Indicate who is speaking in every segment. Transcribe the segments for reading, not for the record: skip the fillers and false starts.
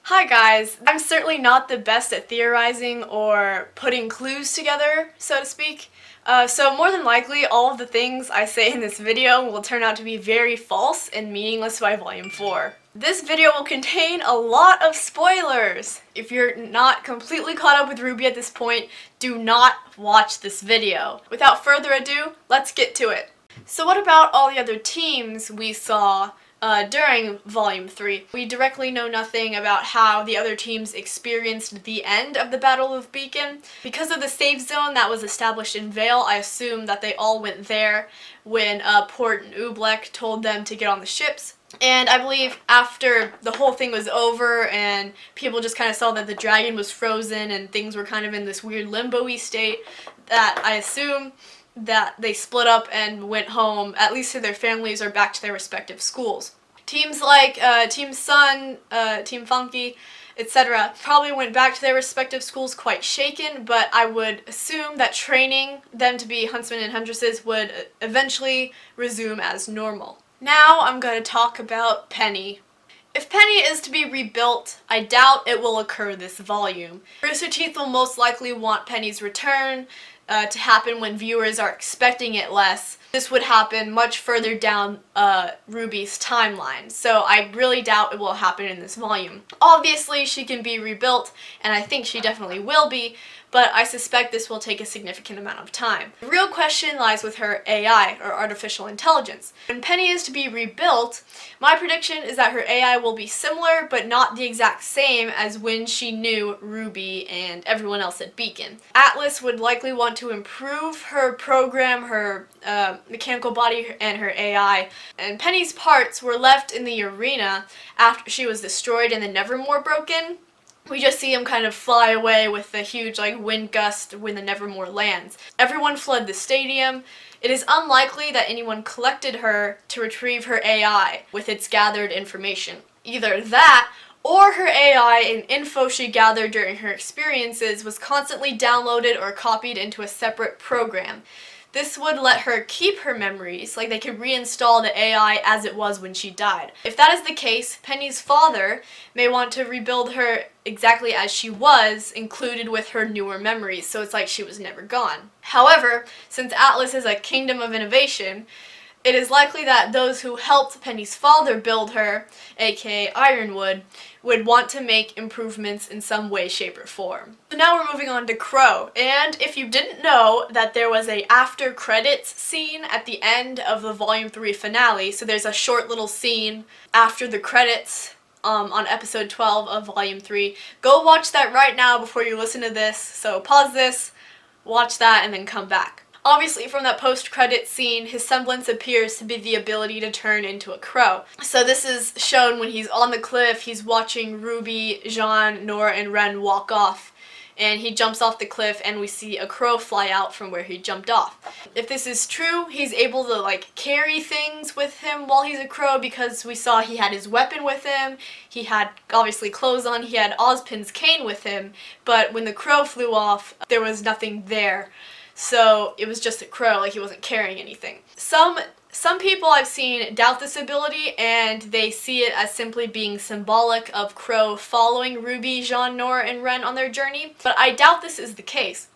Speaker 1: Hi guys, I'm certainly not the best at theorizing or putting clues together, so to speak. So more than likely, all of the things I say in this video will turn out to be very false and meaningless by Volume 4. This video will contain a lot of spoilers! If you're not completely caught up with RWBY at this point, do not watch this video. Without further ado, let's get to it. So what about all the other teams we saw during Volume 3? We directly know nothing about how the other teams experienced the end of the Battle of Beacon. Because of the safe zone that was established in Vale, I assume that they all went there when Port and Oobleck told them to get on the ships. And I believe after the whole thing was over and people just kind of saw that the dragon was frozen and things were kind of in this weird limbo-y state, that I assume that they split up and went home, at least to their families or back to their respective schools. Teams like Team Sun, Team Funky, etc. probably went back to their respective schools quite shaken, but I would assume that training them to be huntsmen and huntresses would eventually resume as normal. Now I'm going to talk about Penny. If Penny is to be rebuilt, I doubt it will occur this volume. Rooster Teeth will most likely want Penny's return to happen when viewers are expecting it less. This would happen much further down RWBY's timeline, so I really doubt it will happen in this volume. Obviously, she can be rebuilt, and I think she definitely will be, but I suspect this will take a significant amount of time. The real question lies with her AI, or artificial intelligence. When Penny is to be rebuilt, my prediction is that her AI will be similar, but not the exact same as when she knew RWBY and everyone else at Beacon. Atlas would likely want to improve her program, her mechanical body, and her AI, and Penny's parts were left in the arena after she was destroyed and the Nevermore broken. We just see him kind of fly away with the huge wind gust when the Nevermore lands. Everyone fled the stadium. It is unlikely that anyone collected her to retrieve her AI with its gathered information. Either that, or her AI and info she gathered during her experiences was constantly downloaded or copied into a separate program. This would let her keep her memories, like they could reinstall the AI as it was when she died. If that is the case, Penny's father may want to rebuild her exactly as she was, included with her newer memories, so it's like she was never gone. However, since Atlas is a kingdom of innovation, it is likely that those who helped Penny's father build her, aka Ironwood, would want to make improvements in some way, shape, or form. So now we're moving on to Qrow, and if you didn't know that there was a after credits scene at the end of the Volume 3 finale, so there's a short little scene after the credits on episode 12 of Volume 3, go watch that right now before you listen to this, so pause this, watch that, and then come back. Obviously, from that post-credit scene, his semblance appears to be the ability to turn into a crow. So this is shown when he's on the cliff, he's watching RWBY, Jean, Nora, and Ren walk off, and he jumps off the cliff and we see a crow fly out from where he jumped off. If this is true, he's able to carry things with him while he's a crow, because we saw he had his weapon with him, he had obviously clothes on, he had Ozpin's cane with him, but when the crow flew off, there was nothing there. So it was just a crow, he wasn't carrying anything. Some people I've seen doubt this ability, and they see it as simply being symbolic of Qrow following RWBY, Jean, Nora, and Ren on their journey, but I doubt this is the case.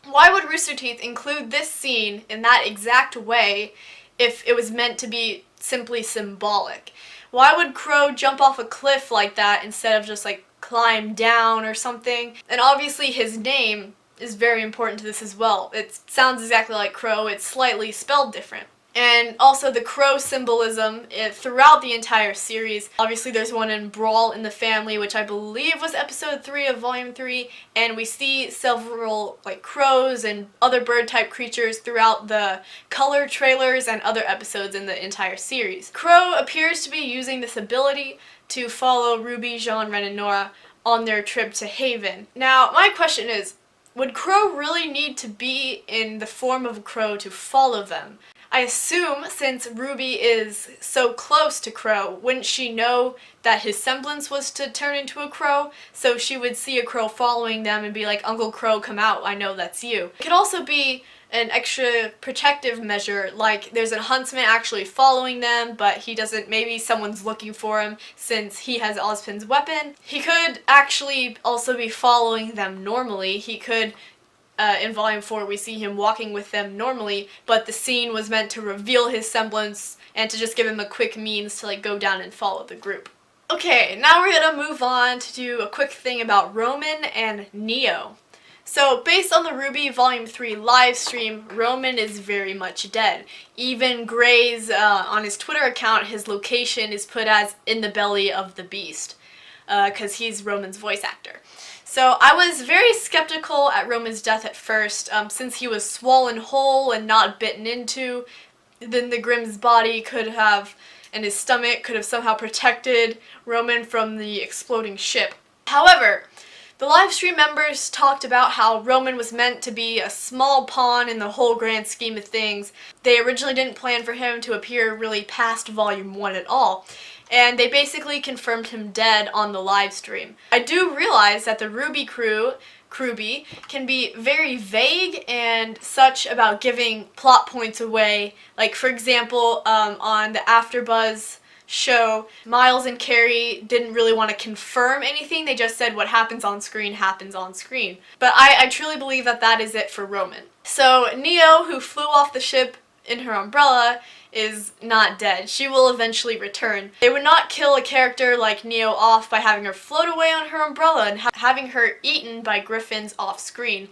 Speaker 1: Why would Rooster Teeth include this scene in that exact way if it was meant to be simply symbolic? Why would Qrow jump off a cliff like that instead of just climb down or something? And obviously his name is very important to this as well. It sounds exactly like Qrow, it's slightly spelled different. And also the Qrow symbolism throughout the entire series. Obviously there's one in Brawl in the Family, which I believe was episode 3 of Volume 3, and we see several crows and other bird-type creatures throughout the color trailers and other episodes in the entire series. Qrow appears to be using this ability to follow RWBY, Jean, Ren, and Nora on their trip to Haven. Now, my question is, would Qrow really need to be in the form of a crow to follow them? I assume since RWBY is so close to Qrow, wouldn't she know that his semblance was to turn into a crow? So she would see a crow following them and be like, "Uncle Qrow, come out, I know that's you." It could also be an extra protective measure, like there's a huntsman actually following them, but he doesn't, maybe someone's looking for him since he has Ozpin's weapon. He could actually also be following them normally. He could, in Volume 4, we see him walking with them normally, but the scene was meant to reveal his semblance and to just give him a quick means to like go down and follow the group. Okay, now we're gonna move on to do a quick thing about Roman and Neo. So, based on the RWBY Volume 3 live stream, Roman is very much dead. Even Gray's, on his Twitter account, his location is put as in the belly of the beast, because he's Roman's voice actor. So I was very skeptical at Roman's death at first, since he was swollen whole and not bitten into. Then the Grimm's body could have, and his stomach could have somehow protected Roman from the exploding ship. However, the livestream members talked about how Roman was meant to be a small pawn in the whole grand scheme of things. They originally didn't plan for him to appear really past Volume 1 at all, and they basically confirmed him dead on the live stream. I do realize that the RWBY crew, Qrow, can be very vague and such about giving plot points away. Like, for example, on the AfterBuzz show, Miles and Carrie didn't really want to confirm anything. They just said what happens on screen happens on screen. But I truly believe that that is it for Roman. So Neo, who flew off the ship in her umbrella, is not dead. She will eventually return. They would not kill a character like Neo off by having her float away on her umbrella and having her eaten by griffins off screen.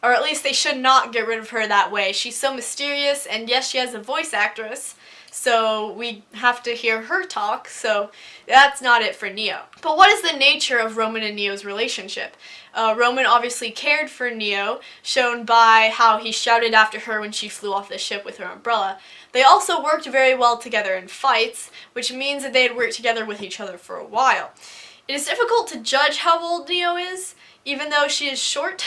Speaker 1: Or at least they should not get rid of her that way. She's so mysterious, and yes, she has a voice actress, so we have to hear her talk, so that's not it for Neo. But what is the nature of Roman and Neo's relationship? Roman obviously cared for Neo, shown by how he shouted after her when she flew off the ship with her umbrella. They also worked very well together in fights, which means that they had worked together with each other for a while. It is difficult to judge how old Neo is, even though she is short,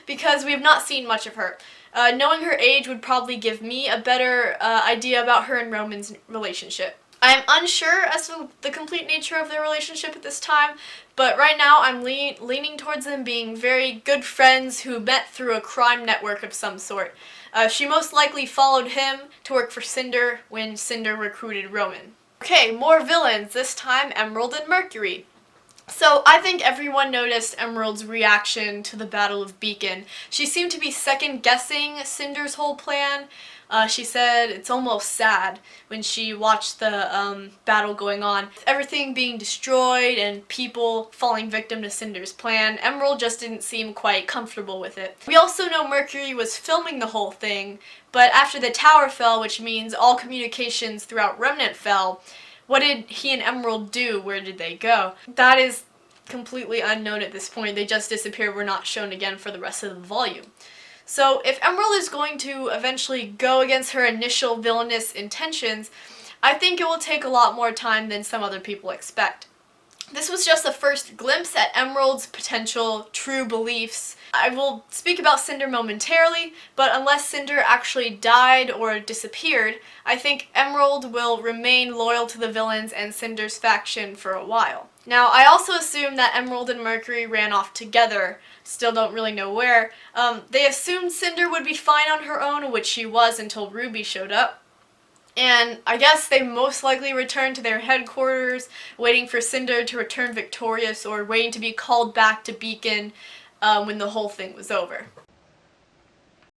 Speaker 1: because we have not seen much of her. Knowing her age would probably give me a better idea about her and Roman's relationship. I am unsure as to the complete nature of their relationship at this time, but right now I'm leaning towards them being very good friends who met through a crime network of some sort. She most likely followed him to work for Cinder when Cinder recruited Roman. Okay, more villains, this time Emerald and Mercury. So, I think everyone noticed Emerald's reaction to the Battle of Beacon. She seemed to be second-guessing Cinder's whole plan. She said it's almost sad when she watched the battle going on. Everything being destroyed and people falling victim to Cinder's plan, Emerald just didn't seem quite comfortable with it. We also know Mercury was filming the whole thing, but after the tower fell, which means all communications throughout Remnant fell, what did he and Emerald do? Where did they go? That is completely unknown at this point. They just disappeared, were not shown again for the rest of the volume. So if Emerald is going to eventually go against her initial villainous intentions, I think it will take a lot more time than some other people expect. This was just the first glimpse at Emerald's potential true beliefs. I will speak about Cinder momentarily, but unless Cinder actually died or disappeared, I think Emerald will remain loyal to the villains and Cinder's faction for a while. Now, I also assume that Emerald and Mercury ran off together. Still don't really know where. They assumed Cinder would be fine on her own, which she was until RWBY showed up. And I guess they most likely returned to their headquarters, waiting for Cinder to return victorious or waiting to be called back to Beacon when the whole thing was over.